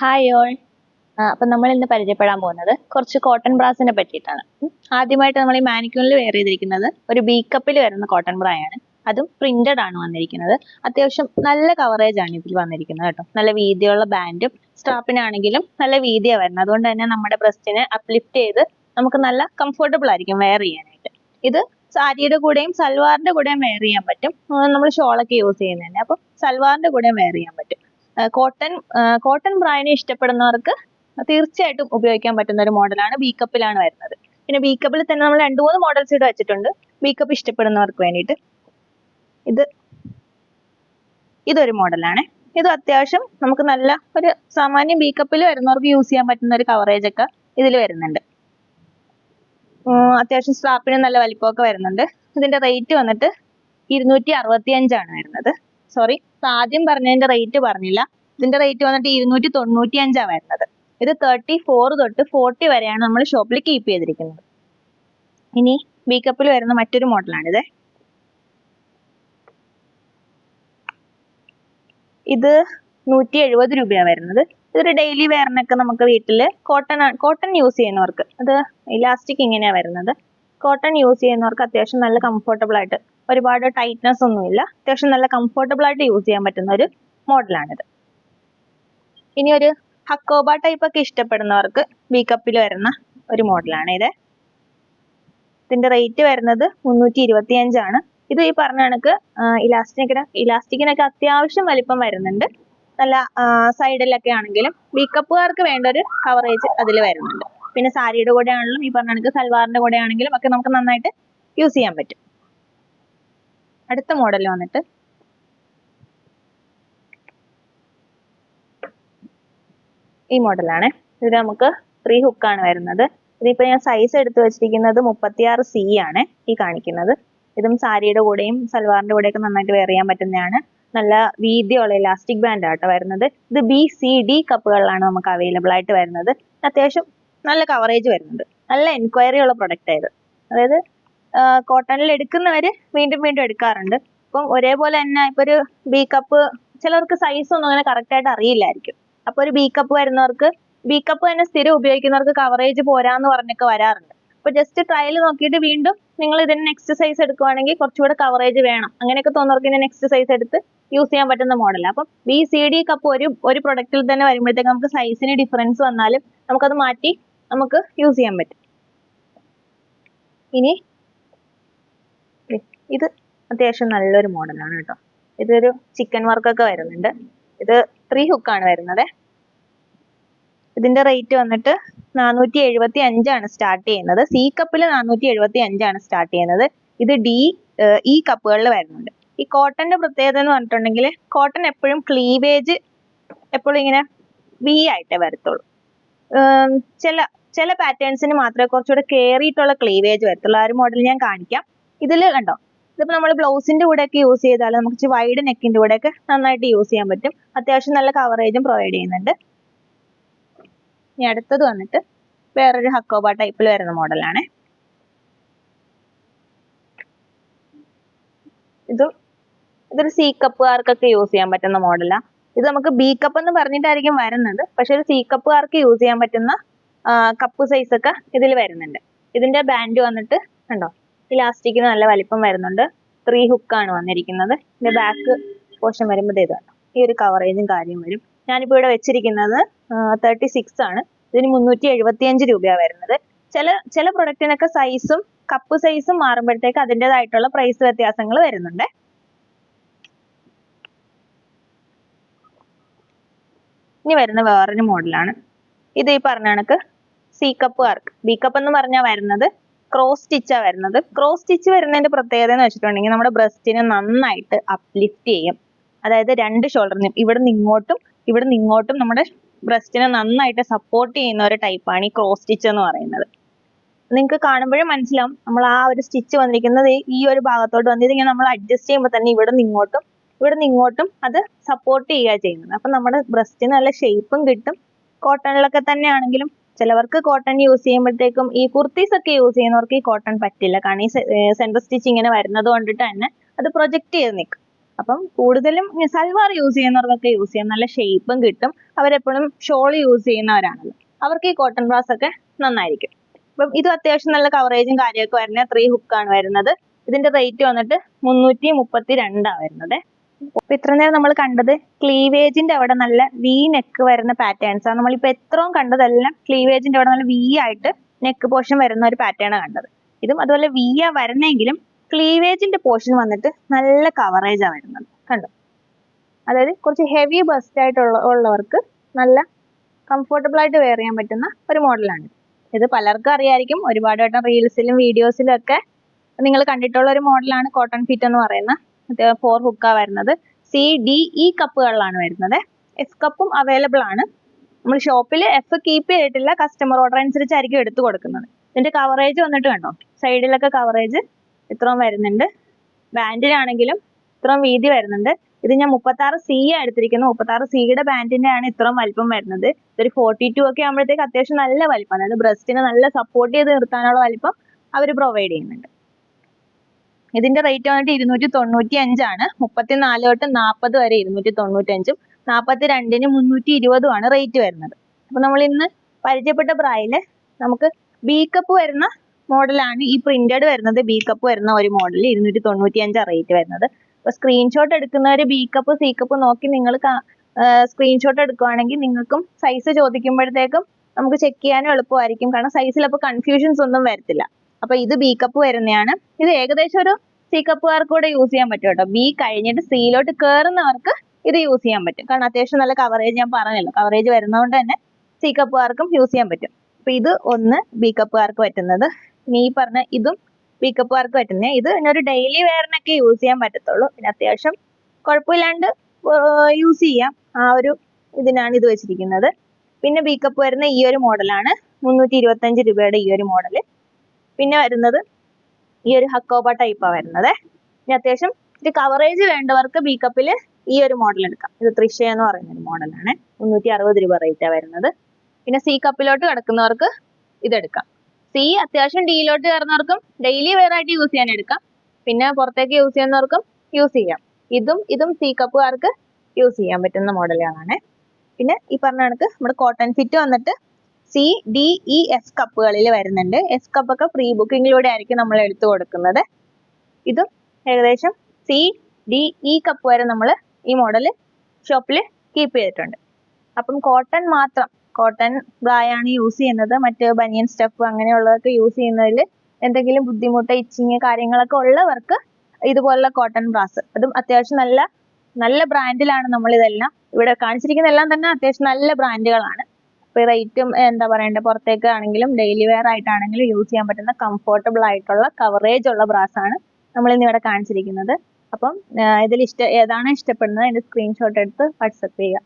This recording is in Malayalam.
Hi all. അപ്പം നമ്മൾ ഇന്ന് പരിചയപ്പെടാൻ പോകുന്നത് കുറച്ച് കോട്ടൺ ബ്രാസിനെ പറ്റിയിട്ടാണ്. ആദ്യമായിട്ട് നമ്മൾ ഈ മാനിക്യൂണിൽ വെയർ ചെയ്തിരിക്കുന്നത് ഒരു ബി കപ്പിൽ വരുന്ന കോട്ടൺ ബ്രായാണ്. അതും പ്രിന്റഡ് ആണ് വന്നിരിക്കുന്നത്. അത്യാവശ്യം നല്ല കവറേജ് ആണ് ഇതിൽ വന്നിരിക്കുന്നത് കേട്ടോ. നല്ല വീതിയുള്ള ബാൻഡും സ്ട്രാപ്പിനാണെങ്കിലും നല്ല വീതിയാണ് വരുന്നത്. അതുകൊണ്ട് തന്നെ നമ്മുടെ ബ്രസ്റ്റിനെ അപ്ലിഫ്റ്റ് ചെയ്ത് നമുക്ക് നല്ല കംഫർട്ടബിൾ ആയിരിക്കും വെയർ ചെയ്യാനായിട്ട്. ഇത് സാരിയുടെ കൂടെയും സൽവാറിന്റെ കൂടെയും വെയർ ചെയ്യാൻ പറ്റും. നമ്മൾ ഷോളൊക്കെ യൂസ് ചെയ്യുന്നതന്നെ. അപ്പം സൽവാറിന്റെ കൂടെയും വെയർ ചെയ്യാൻ പറ്റും. കോട്ടൺ ബ്രായിനെ ഇഷ്ടപ്പെടുന്നവർക്ക് തീർച്ചയായിട്ടും ഉപയോഗിക്കാൻ പറ്റുന്ന ഒരു മോഡലാണ്. ബി കപ്പിലാണ് വരുന്നത്. പിന്നെ ബി കപ്പിൽ തന്നെ നമ്മൾ 2-3 മോഡൽസ് ഇവിടെ വെച്ചിട്ടുണ്ട് ബി കപ്പ് ഇഷ്ടപ്പെടുന്നവർക്ക് വേണ്ടിയിട്ട്. ഇതൊരു മോഡലാണ്. ഇത് അത്യാവശ്യം നമുക്ക് നല്ല ഒരു സാമാന്യം ബി കപ്പിൽ വരുന്നവർക്ക് യൂസ് ചെയ്യാൻ പറ്റുന്ന ഒരു കവറേജ് ഒക്കെ ഇതിൽ വരുന്നുണ്ട്. അത്യാവശ്യം സ്ട്രാപ്പിന് നല്ല വലിപ്പമൊക്കെ വരുന്നുണ്ട്. ഇതിന്റെ റേറ്റ് വന്നിട്ട് 265 ആണ് വരുന്നത്. സോറി, ആദ്യം പറഞ്ഞതിന്റെ റേറ്റ് പറഞ്ഞില്ല. ഇതിന്റെ റേറ്റ് വന്നിട്ട് 295 വരുന്നത്. ഇത് 34 തൊട്ട് 40 വരെയാണ് നമ്മൾ ഷോപ്പിൽ കീപ്പ് ചെയ്തിരിക്കുന്നത്. ഇനി ബി കപ്പിൽ വരുന്ന മറ്റൊരു മോഡലാണിത്. ഇത് 170 രൂപയാണ് വരുന്നത്. ഇതൊരു ഡെയിലി വെയറിനൊക്കെ നമുക്ക് വീട്ടിൽ കോട്ടൺ യൂസ് ചെയ്യുന്നവർക്ക്, അത് ഇലാസ്റ്റിക് ഇങ്ങനെയാ വരുന്നത്. കോട്ടൺ യൂസ് ചെയ്യുന്നവർക്ക് അത്യാവശ്യം നല്ല കംഫർട്ടബിൾ ആയിട്ട്, ഒരുപാട് ടൈറ്റ്നെസ് ഒന്നുമില്ല, അത്യാവശ്യം നല്ല കംഫർട്ടബിൾ ആയിട്ട് യൂസ് ചെയ്യാൻ പറ്റുന്ന ഒരു മോഡലാണിത്. ഇനി ഒരു ഹക്കോബ ടൈപ്പ് ഒക്കെ ഇഷ്ടപ്പെടുന്നവർക്ക് ബി കപ്പിൽ വരുന്ന ഒരു മോഡലാണ് ഇത്. ഇതിന്റെ റേറ്റ് വരുന്നത് 325 ആണ്. ഇത് ഈ പറഞ്ഞ കണക്ക് ഇലാസ്റ്റിക്കിനൊക്കെ അത്യാവശ്യം വലിപ്പം വരുന്നുണ്ട്. നല്ല സൈഡിലൊക്കെ ആണെങ്കിലും ബി കപ്പുകാർക്ക് വേണ്ട ഒരു കവറേജ് അതിൽ വരുന്നുണ്ട്. പിന്നെ സാരിയുടെ കൂടെ ആണെങ്കിലും ഈ പറഞ്ഞ കണക്ക് സൽവാറിന്റെ കൂടെ ആണെങ്കിലും ഒക്കെ നമുക്ക് നന്നായിട്ട് യൂസ് ചെയ്യാൻ പറ്റും. അടുത്ത മോഡൽ വന്നിട്ട് ഈ മോഡലാണ്. ഇത് നമുക്ക് 3 ഹുക്കാണ് വരുന്നത്. ഇതിപ്പോ ഞാൻ സൈസ് എടുത്തു വെച്ചിരിക്കുന്നത് 36C ആണ് ഈ കാണിക്കുന്നത്. ഇതും സാരിയുടെ കൂടെയും സൽവാറിന്റെ കൂടെയൊക്കെ നന്നായിട്ട് വെയർ ചെയ്യാൻ പറ്റുന്നതാണ്. നല്ല വീതിയുള്ള ഇലാസ്റ്റിക് ബാൻഡ് ആട്ടോ വരുന്നത്. ഇത് BCD കപ്പുകളിലാണ് നമുക്ക് അവൈലബിൾ ആയിട്ട് വരുന്നത്. അത്യാവശ്യം നല്ല കവറേജ് വരുന്നുണ്ട്. നല്ല എൻക്വയറി ഉള്ള പ്രൊഡക്റ്റ് ആയത്. അതായത് കോട്ടണിൽ എടുക്കുന്നവര് വീണ്ടും വീണ്ടും എടുക്കാറുണ്ട്. അപ്പം ഒരേപോലെ തന്നെ ഇപ്പൊ ഒരു ബി കപ്പ്, ചിലർക്ക് സൈസ് ഒന്നും അങ്ങനെ കറക്റ്റ് ആയിട്ട് അറിയില്ലായിരിക്കും. അപ്പൊ ഒരു ബി കപ്പ് വരുന്നവർക്ക്, ബി കപ്പ് തന്നെ സ്ഥിരം ഉപയോഗിക്കുന്നവർക്ക് കവറേജ് പോരാന്ന് പറഞ്ഞൊക്കെ വരാറുണ്ട്. അപ്പൊ ജസ്റ്റ് ട്രയൽ നോക്കിയിട്ട് വീണ്ടും നിങ്ങൾ ഇതിന് നെക്സ്റ്റ് സൈസ് എടുക്കുവാണെങ്കിൽ കുറച്ചുകൂടെ കവറേജ് വേണം, അങ്ങനെയൊക്കെ തോന്നുന്നവർക്ക് ഇതിന് നെക്സ്റ്റ് സൈസ് എടുത്ത് യൂസ് ചെയ്യാൻ പറ്റുന്ന മോഡലാണ്. അപ്പം BCD കപ്പ് ഒരു പ്രൊഡക്റ്റിൽ തന്നെ വരുമ്പോഴത്തേക്ക് നമുക്ക് സൈസിന് ഡിഫറൻസ് വന്നാലും നമുക്കത് മാറ്റി നമുക്ക് യൂസ് ചെയ്യാൻ പറ്റും. ഇനി ഇത് അത്യാവശ്യം നല്ലൊരു മോഡലാണ് കേട്ടോ. ഇതൊരു ചിക്കൻ വർക്കൊക്കെ വരുന്നുണ്ട്. ഇത് 3 ഹുക്കാണ് വരുന്നത്. ഇതിന്റെ റേറ്റ് വന്നിട്ട് 475 ആണ് സ്റ്റാർട്ട് ചെയ്യുന്നത്. സി കപ്പിൽ 475 ആണ് സ്റ്റാർട്ട് ചെയ്യുന്നത്. ഇത് ഈ കപ്പുകളിൽ വരുന്നുണ്ട്. ഈ കോട്ടന്റെ പ്രത്യേകത എന്ന് പറഞ്ഞിട്ടുണ്ടെങ്കിൽ കോട്ടൺ എപ്പോഴും ക്ലീവേജ് എപ്പോഴും ഇങ്ങനെ V ആയിട്ടേ വരത്തുള്ളൂ. ചില പാറ്റേൺസിന് മാത്രമേ കുറച്ചുകൂടെ കേറിയിട്ടുള്ള ക്ലീവേജ് വരത്തുള്ളൂ. ആ ഒരു മോഡൽ ഞാൻ കാണിക്കാം. ഇതിൽ കണ്ടോ, ഇതിപ്പോ നമ്മൾ ബ്ലൗസിന്റെ കൂടെ ഒക്കെ യൂസ് ചെയ്താൽ നമുക്ക് വൈഡ് നെക്കിന്റെ കൂടെ ഒക്കെ നന്നായിട്ട് യൂസ് ചെയ്യാൻ പറ്റും. അത്യാവശ്യം നല്ല കവറേജും പ്രൊവൈഡ് ചെയ്യുന്നുണ്ട്. ഇനി അടുത്തത് വന്നിട്ട് വേറൊരു ഹക്കോബ ടൈപ്പിൽ വരുന്ന മോഡലാണ്. ഇതൊരു സി കപ്പുകാർക്കൊക്കെ യൂസ് ചെയ്യാൻ പറ്റുന്ന മോഡലാണ്. ഇത് നമുക്ക് ബി കപ്പ് എന്ന് പറഞ്ഞിട്ടായിരിക്കും വരുന്നത്. പക്ഷെ ഒരു സി കപ്പുകാർക്ക് യൂസ് ചെയ്യാൻ പറ്റുന്ന കപ്പ് സൈസ് ഒക്കെ ഇതിൽ വരുന്നുണ്ട്. ഇതിന്റെ ബാൻഡ് വന്നിട്ട് കണ്ടോ, ഇലാസ്റ്റിക്കിന് നല്ല വലിപ്പം വരുന്നുണ്ട്. 3 ഹുക്കാണ് വന്നിരിക്കുന്നത്. ഇതിന്റെ ബാക്ക് പോർഷൻ വരുമ്പോൾ ഇതാണ്, ഈ ഒരു കവറേജും കാര്യം വരും. ഞാനിപ്പോ ഇവിടെ വെച്ചിരിക്കുന്നത് 36 ആണ്. ഇതിന് 375 രൂപയാണ് വരുന്നത്. ചില പ്രൊഡക്റ്റിനൊക്കെ സൈസും കപ്പ് സൈസും മാറുമ്പോഴത്തേക്ക് അതിൻ്റെതായിട്ടുള്ള പ്രൈസ് വ്യത്യാസങ്ങൾ വരുന്നുണ്ട്. ഇനി വരുന്ന വേറൊരു മോഡലാണ്. ഇത് ഈ പറഞ്ഞ കണക്ക് സി കപ്പുകാർക്ക്. ബി കപ്പ് എന്ന് പറഞ്ഞാൽ വരുന്നത് ക്രോസ് സ്റ്റിച്ചാണ് വരുന്നത്. ക്രോസ് സ്റ്റിച്ച് വരുന്നതിന്റെ പ്രത്യേകത എന്ന് വെച്ചിട്ടുണ്ടെങ്കിൽ നമ്മുടെ ബ്രസ്റ്റിനെ നന്നായിട്ട് അപ്ലിഫ്റ്റ് ചെയ്യും. അതായത് രണ്ട് ഷോൾഡറിനും ഇവിടുന്ന് ഇങ്ങോട്ടും നമ്മുടെ ബ്രസ്റ്റിനെ നന്നായിട്ട് സപ്പോർട്ട് ചെയ്യുന്ന ഒരു ടൈപ്പാണ് ഈ ക്രോസ് സ്റ്റിച്ച് എന്ന് പറയുന്നത്. നിങ്ങൾക്ക് കാണുമ്പോഴും മനസ്സിലാവും, നമ്മൾ ആ ഒരു സ്റ്റിച്ച് വന്നിരിക്കുന്നത് ഈ ഒരു ഭാഗത്തോട്ട് വന്നിട്ട് ഇങ്ങനെ നമ്മൾ അഡ്ജസ്റ്റ് ചെയ്യുമ്പോൾ തന്നെ ഇവിടുന്ന് ഇങ്ങോട്ടും അത് സപ്പോർട്ട് ചെയ്യുക ചെയ്യുന്നത്. അപ്പൊ നമ്മുടെ ബ്രസ്റ്റിന് നല്ല ഷേപ്പും കിട്ടും. കോട്ടണിലൊക്കെ തന്നെ ആണെങ്കിലും ചിലവർക്ക് കോട്ടൺ യൂസ് ചെയ്യുമ്പോഴത്തേക്കും, ഈ കുർത്തീസ് ഒക്കെ യൂസ് ചെയ്യുന്നവർക്ക് ഈ കോട്ടൺ പറ്റില്ല. കാരണം ഈ സെന്റർ സ്റ്റിച്ച് ഇങ്ങനെ വരുന്നത് കൊണ്ടിട്ട് തന്നെ അത് പ്രൊജക്ട് ചെയ്ത് നിൽക്കും. അപ്പം കൂടുതലും സൽവാർ യൂസ് ചെയ്യുന്നവർക്കൊക്കെ യൂസ് ചെയ്യാം, നല്ല ഷേപ്പും കിട്ടും. അവരെപ്പോഴും ഷോൾ യൂസ് ചെയ്യുന്നവരാണല്ലോ, അവർക്ക് ഈ കോട്ടൺ ബ്രാസ് ഒക്കെ നന്നായിരിക്കും. അപ്പം ഇത് അത്യാവശ്യം നല്ല കവറേജും കാര്യമൊക്കെ വരുന്ന 3 ഹുക്കാണ് വരുന്നത്. ഇതിന്റെ റേറ്റ് വന്നിട്ട് 332 വരുന്നത്. അപ്പൊ ഇത്ര നേരം നമ്മൾ കണ്ടത് ക്ലീവേജിന്റെ അവിടെ നല്ല വി നെക്ക് വരുന്ന പാറ്റേൺസ് ആണ്. നമ്മളിപ്പോ എത്രയും കണ്ടതെല്ലാം ക്ലീവേജിന്റെ അവിടെ നല്ല വി ആയിട്ട് നെക്ക് പോർഷൻ വരുന്ന ഒരു പാറ്റേൺ ആണ് കണ്ടത്. ഇതും അതുപോലെ വി ആ വരുന്നെങ്കിലും ക്ലീവേജിന്റെ പോർഷൻ വന്നിട്ട് നല്ല കവറേജ് ആണ് വരുന്നത്, കണ്ടോ? അതായത് കുറച്ച് ഹെവി ബസ്റ്റ് ഉള്ളവർക്ക് നല്ല കംഫർട്ടബിൾ ആയിട്ട് വെയർ ചെയ്യാൻ പറ്റുന്ന ഒരു മോഡലാണ്. ഇത് പലർക്കും അറിയായിരിക്കും, ഒരുപാട് വട്ടം റീൽസിലും വീഡിയോസിലും ഒക്കെ നിങ്ങൾ കണ്ടിട്ടുള്ള ഒരു മോഡലാണ് കോട്ടൺ ഫിറ്റ് എന്ന് പറയുന്ന. 4 ഹുക്കാ വരുന്നത്. CDE കപ്പുകളിലാണ് വരുന്നത്. F കപ്പും അവൈലബിൾ ആണ്. നമ്മൾ ഷോപ്പിൽ F കീപ്പ് ചെയ്തിട്ടില്ല, കസ്റ്റമർ ഓർഡർ അനുസരിച്ചായിരിക്കും എടുത്തു കൊടുക്കുന്നത്. ഇതിന്റെ കവറേജ് വന്നിട്ട് കണ്ടോ, സൈഡിലൊക്കെ കവറേജ് ഇത്രയും വരുന്നുണ്ട്. ബാൻഡിനാണെങ്കിലും ഇത്രയും വീതി വരുന്നുണ്ട്. ഇത് ഞാൻ 36C എടുത്തിരിക്കുന്നത്. 36Cയുടെ ബാൻഡിന്റെ ആണ് ഇത്രയും വലിപ്പം വരുന്നത്. ഇതൊരു 42 ഒക്കെ ആകുമ്പോഴത്തേക്ക് അത്യാവശ്യം നല്ല വലിപ്പം, അതായത് ബ്രസ്റ്റിനെ നല്ല സപ്പോർട്ട് ചെയ്ത് നിർത്താനുള്ള വലിപ്പം അവർ പ്രൊവൈഡ് ചെയ്യുന്നുണ്ട്. ഇതിന്റെ റേറ്റ് വന്നിട്ട് 295 ആണ്. 34 തൊട്ട് 40 വരെ 295, 42-ന് 320 ആണ് റേറ്റ് വരുന്നത്. അപ്പൊ നമ്മൾ ഇന്ന് പരിചയപ്പെട്ട ബ്രായില് നമുക്ക് ബി കപ്പ് വരുന്ന മോഡലാണ് ഈ പ്രിന്റഡ് വരുന്നത്. ബി കപ്പ് വരുന്ന ഒരു മോഡൽ 295 റേറ്റ് വരുന്നത്. അപ്പൊ സ്ക്രീൻഷോട്ട് എടുക്കുന്നവര് ബി കപ്പ് സി കപ്പ് നോക്കി നിങ്ങൾ സ്ക്രീൻഷോട്ട് എടുക്കുവാണെങ്കിൽ നിങ്ങൾക്കും സൈസ് ചോദിക്കുമ്പോഴത്തേക്കും നമുക്ക് ചെക്ക് ചെയ്യാനും എളുപ്പമായിരിക്കും. കാരണം സൈസിൽ അപ്പൊ കൺഫ്യൂഷൻസ് ഒന്നും വരത്തില്ല. അപ്പൊ ഇത് ബി കപ്പ് വരുന്നതാണ്. ഇത് ഏകദേശം ഒരു സി കപ്പുകാർക്ക് കൂടെ യൂസ് ചെയ്യാൻ പറ്റും കേട്ടോ. ബി കഴിഞ്ഞിട്ട് സിയിലോട്ട് കയറുന്നവർക്ക് ഇത് യൂസ് ചെയ്യാൻ പറ്റും. കാരണം അത്യാവശ്യം നല്ല കവറേജ്, ഞാൻ പറഞ്ഞല്ലോ, കവറേജ് വരുന്നതുകൊണ്ട് തന്നെ സി കപ്പുകാർക്കും യൂസ് ചെയ്യാൻ പറ്റും. അപ്പൊ ഇത് ഒന്ന് ബി കപ്പുകാർക്ക് പറ്റുന്നത്. ഇനി ഈ പറഞ്ഞ ഇതും ബി കപ്പുകാർക്ക് പറ്റുന്നത്. ഇത് ഒരു ഡെയിലി വെയറിനൊക്കെ യൂസ് ചെയ്യാൻ പറ്റത്തുള്ളൂ. പിന്നെ അത്യാവശ്യം കുഴപ്പമില്ലാണ്ട് യൂസ് ചെയ്യാം. ആ ഒരു ഇതിനാണ് ഇത് വെച്ചിരിക്കുന്നത്. പിന്നെ ബി കപ്പ് വരുന്ന ഈ ഒരു മോഡലാണ് 325 രൂപയുടെ ഈ ഒരു മോഡല്. പിന്നെ വരുന്നത് ഈ ഒരു ഹക്കോബ ടൈപ്പാണ് വരുന്നത്. ഇനി അത്യാവശ്യം ഇത് കവറേജ് വേണ്ടവർക്ക് ബി കപ്പിൽ ഈ ഒരു മോഡൽ എടുക്കാം. ഇത് തൃശ്ശ എന്ന് പറയുന്ന ഒരു മോഡലാണ്. 360 രൂപ റേറ്റാണ് വരുന്നത്. പിന്നെ സി കപ്പിലോട്ട് കിടക്കുന്നവർക്ക് ഇതെടുക്കാം. സി അത്യാവശ്യം ഡിയിലോട്ട് കയറുന്നവർക്കും ഡെയിലി വെയർ ആയിട്ട് യൂസ് ചെയ്യാൻ എടുക്കാം. പിന്നെ പുറത്തേക്ക് യൂസ് ചെയ്യുന്നവർക്കും യൂസ് ചെയ്യാം. ഇതും സി കപ്പുകാർക്ക് യൂസ് ചെയ്യാൻ പറ്റുന്ന മോഡലുകളാണ്. പിന്നെ ഈ പറഞ്ഞ കണക്ക് നമ്മുടെ കോട്ടൺ ഫിറ്റ് വന്നിട്ട് CDEF കപ്പുകളിൽ വരുന്നുണ്ട്. എഫ് കപ്പൊക്കെ ഫ്രീ ബുക്കിങ്ങിലൂടെ ആയിരിക്കും നമ്മൾ എടുത്തു കൊടുക്കുന്നത്. ഇതും ഏകദേശം CDE കപ്പ് വരെ നമ്മൾ ഈ മോഡൽ ഷോപ്പിൽ കീപ്പ് ചെയ്തിട്ടുണ്ട്. അപ്പം കോട്ടൺ മാത്രം, കോട്ടൺ ബ്രായാണ് യൂസ് ചെയ്യുന്നത്. മറ്റ് ബനിയൻ സ്റ്റഫ് അങ്ങനെയുള്ളതൊക്കെ യൂസ് ചെയ്യുന്നതിൽ എന്തെങ്കിലും ബുദ്ധിമുട്ട്, ഇച്ചിങ് കാര്യങ്ങളൊക്കെ ഉള്ളവർക്ക് ഇതുപോലുള്ള കോട്ടൺ ബ്രാസ്, അതും അത്യാവശ്യം നല്ല ബ്രാൻഡിലാണ് നമ്മൾ ഇതെല്ലാം ഇവിടെ കാണിച്ചിരിക്കുന്നതെല്ലാം തന്നെ അത്യാവശ്യം നല്ല ബ്രാൻഡുകളാണ്. അപ്പോൾ റേറ്റും എന്താ പറയണ്ടേ, പുറത്തേക്ക് ആണെങ്കിലും ഡെയിലി വെയർ ആയിട്ടാണെങ്കിലും യൂസ് ചെയ്യാൻ പറ്റുന്ന കംഫർട്ടബിൾ ആയിട്ടുള്ള കവറേജ് ഉള്ള ബ്രാസ് ആണ് നമ്മൾ ഇന്ന് ഇവിടെ കാണിച്ചിരിക്കുന്നത്. അപ്പം ഇതിൽ ഏതാണ് ഇഷ്ടപ്പെടുന്നത് അതിന്റെ സ്ക്രീൻഷോട്ട് എടുത്ത് വാട്സപ്പ് ചെയ്യുക.